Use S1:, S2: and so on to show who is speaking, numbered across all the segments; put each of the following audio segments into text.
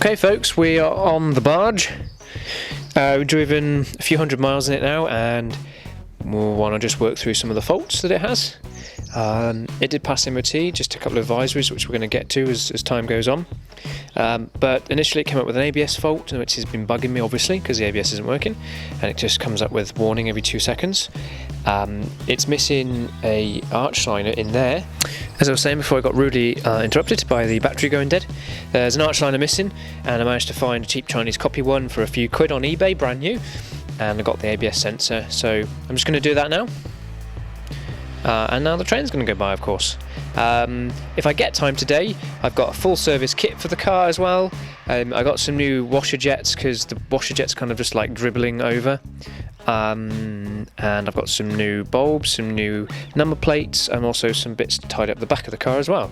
S1: Okay folks, we are on the Barge. We've driven a few hundred miles in it now and we'll want to just work through some of the faults that it has. It did pass MOT, just a couple of advisories which we're going to get to as time goes on. But initially it came up with an ABS fault, which has been bugging me obviously because the ABS isn't working, and it just comes up with warning every 2 seconds. It's missing a arch liner in there. As I was saying before, I got rudely interrupted by the battery going dead. There's an arch liner missing, and I managed to find a cheap Chinese copy one for a few quid on eBay, brand new, and I got the ABS sensor. So I'm just going to do that now. And now the train's going to go by, of course. If I get time today, I've got a full service kit for the car as well. I got some new washer jets because the washer jet's kind of just like dribbling over. And I've got some new bulbs, some new number plates, and also some bits tied up the back of the car as well.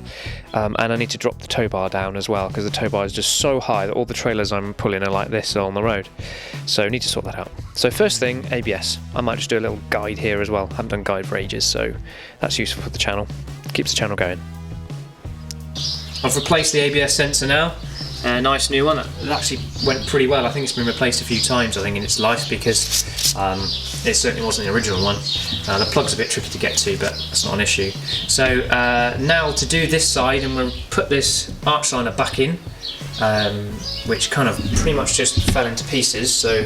S1: And I need to drop the tow bar down as well because the tow bar is just so high that all the trailers I'm pulling are like this on the road. So I need to sort that out. So first thing, ABS. I might just do a little guide here as well. I haven't done guide for ages, so that's useful for the channel. Keeps the channel going. I've replaced the ABS sensor now. A nice new one. It actually went pretty well. I think it's been replaced a few times, I think, in its life because it certainly wasn't the original one. The plug's a bit tricky to get to, but that's not an issue. So now to do this side, and we'll put this arch liner back in, which kind of pretty much just fell into pieces, so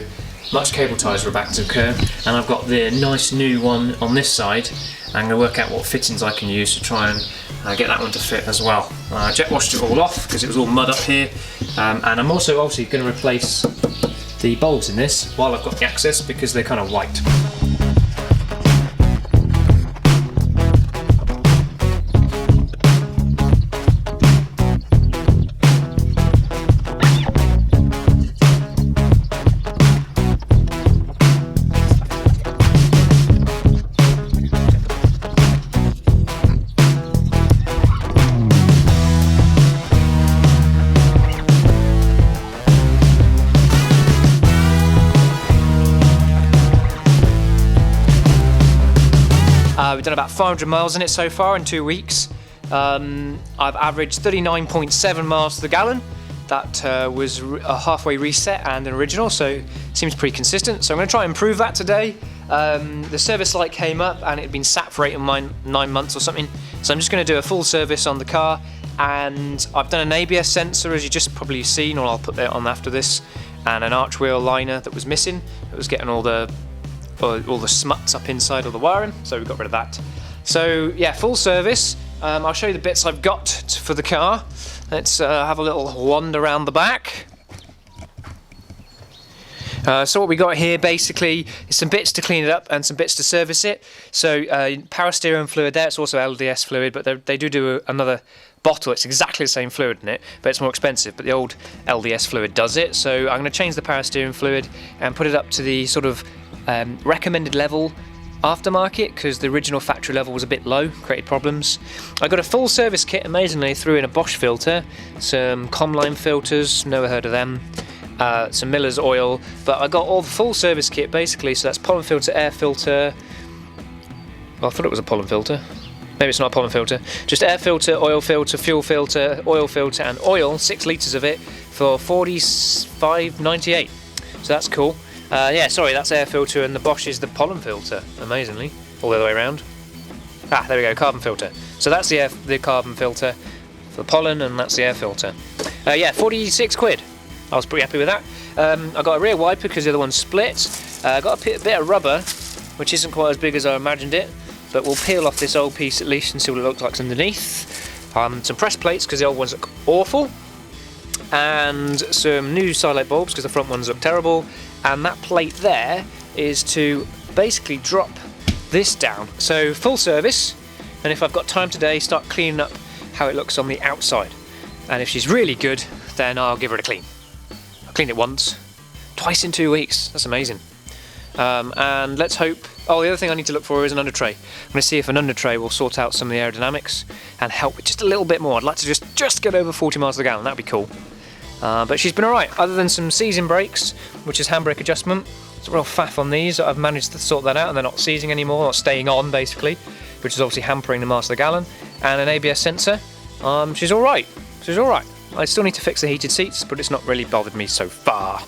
S1: much cable ties were back to occur. And I've got the nice new one on this side. I'm going to work out what fittings I can use to try and get that one to fit as well. I jet washed it all off because it was all mud up here, and I'm also obviously going to replace the bulbs in this while I've got the access because they're kind of white. We've done about 500 miles in it so far in 2 weeks. I've averaged 39.7 miles to the gallon. That was a halfway reset and an original, so it seems pretty consistent. So I'm going to try and improve that today. The service light came up and it had been sat for 9 months or something. So I'm just going to do a full service on the car, and I've done an ABS sensor, as you just probably seen, or I'll put that on after this, and an arch wheel liner that was missing. It was getting all the smuts up inside of the wiring, so we got rid of that. So yeah, full service. I'll show you the bits I've got for the car. Let's have a little wander around the back. So what we got here basically is some bits to clean it up and some bits to service it. So power steering fluid there, it's also LDS fluid, but they do another bottle. It's exactly the same fluid in it, but it's more expensive, but the old LDS fluid does it. So I'm going to change the power steering fluid and put it up to the sort of recommended level aftermarket, because the original factory level was a bit low, created problems. I got a full service kit, amazingly, threw in a Bosch filter, some Comline filters, never heard of them, some Miller's oil, but I got all the full service kit basically. So that's pollen filter, air filter, well, I thought it was a pollen filter, maybe it's not a pollen filter, just air filter, oil filter, fuel filter, oil filter and oil, 6 litres of it for $45.98, so that's cool. Yeah, sorry, that's air filter, and the Bosch is the pollen filter, amazingly, all the other way around. Ah, there we go, carbon filter. So that's the carbon filter for the pollen, and that's the air filter. Yeah, 46 quid. I was pretty happy with that. I got a rear wiper because the other one's split. I got a bit of rubber, which isn't quite as big as I imagined it, but we'll peel off this old piece at least and see what it looks like underneath. Some press plates because the old ones look awful, and some new side light bulbs because the front ones look terrible. And that plate there is to basically drop this down. So full service, and if I've got time today, start cleaning up how it looks on the outside. And if she's really good, then I'll give her a clean. I cleaned it once, twice in 2 weeks. That's amazing. And let's hope. Oh, the other thing I need to look for is an under tray. I'm going to see if an under tray will sort out some of the aerodynamics and help with just a little bit more. I'd like to just get over 40 miles to the gallon. That'd be cool. But she's been alright, other than some seizing brakes, which is handbrake adjustment. It's a real faff on these. I've managed to sort that out, and they're not seizing anymore, not staying on basically, which is obviously hampering the miles to the gallon. And an ABS sensor. She's alright. She's alright. I still need to fix the heated seats, but it's not really bothered me so far.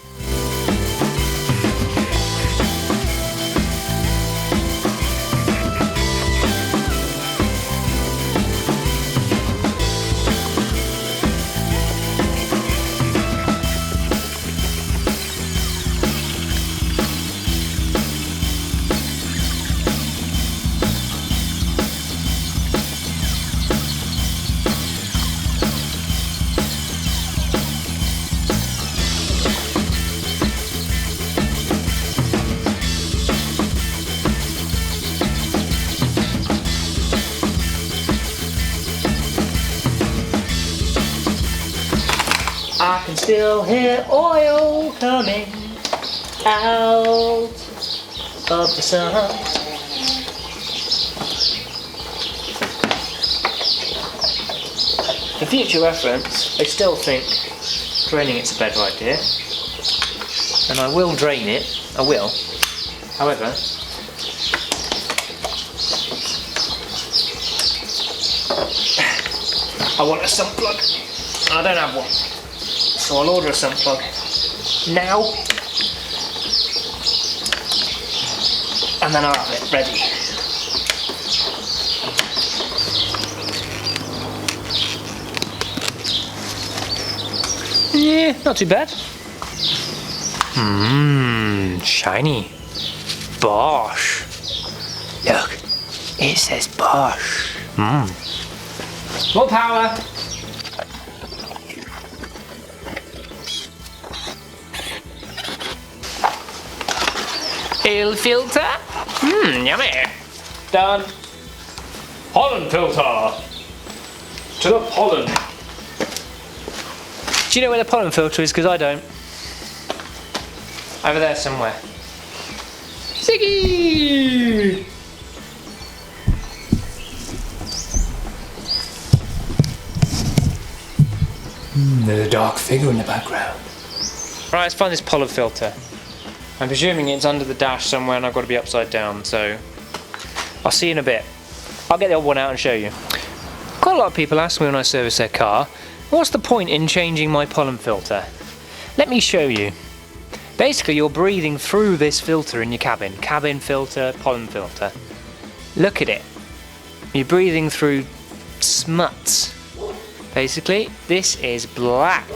S2: I can still hear oil coming out of the sun. For future reference, I still think draining it's a better idea, and I will drain it, I will. However, I want a sump plug, and I don't have one. So I'll order a sump plug now, and then I'll have it ready.
S1: Yeah, not too bad. Shiny. Barge. Look, it says Barge. More power.
S2: Oil filter? Yummy.
S1: Done. Pollen filter. To the pollen. Do you know where the pollen filter is? Because I don't. Over there somewhere. Piggy! There's a dark figure in the background. Right, let's find this pollen filter. I'm presuming it's under the dash somewhere and I've got to be upside down, so I'll see you in a bit. I'll get the old one out and show you. Quite a lot of people ask me when I service their car, what's the point in changing my pollen filter? Let me show you. Basically, you're breathing through this filter in your cabin. Cabin filter, pollen filter. Look at it. You're breathing through smuts. Basically, this is black.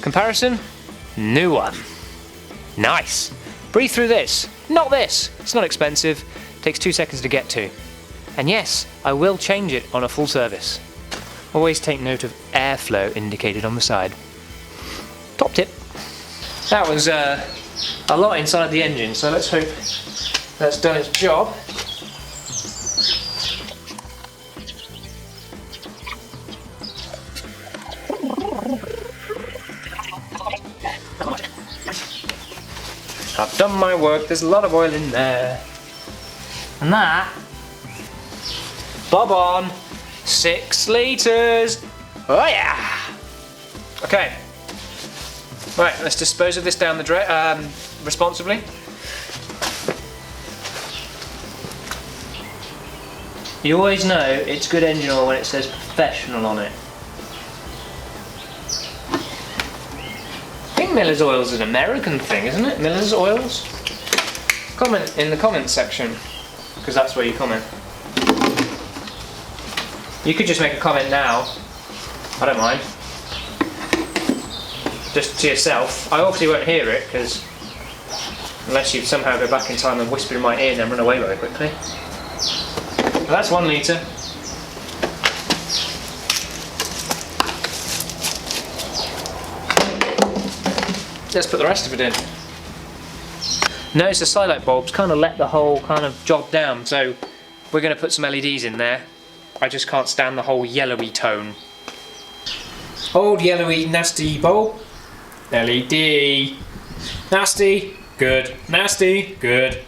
S1: Comparison? New one. Nice. Breathe through this. Not this. It's not expensive. Takes 2 seconds to get to. And yes, I will change it on a full service. Always take note of airflow indicated on the side. Top tip. That was a lot inside the engine, so let's hope that's done its job. I've done my work, there's a lot of oil in there. And that, bob on, 6 litres. Oh yeah! Okay. Right, let's dispose of this down the drain responsibly. You always know it's good engine oil when it says professional on it. I think Miller's Oil is an American thing, isn't it? Miller's Oils? Comment in the comments section, because that's where you comment. You could just make a comment now. I don't mind. Just to yourself. I obviously won't hear it, because unless you somehow go back in time and whisper in my ear and then run away very quickly. But that's 1 litre. Let's put the rest of it in. Notice the side light bulbs kind of let the whole kind of jog down, so we're going to put some LEDs in there. I just can't stand the whole yellowy tone. Old yellowy nasty bulb. LED. Nasty, good. Nasty, good.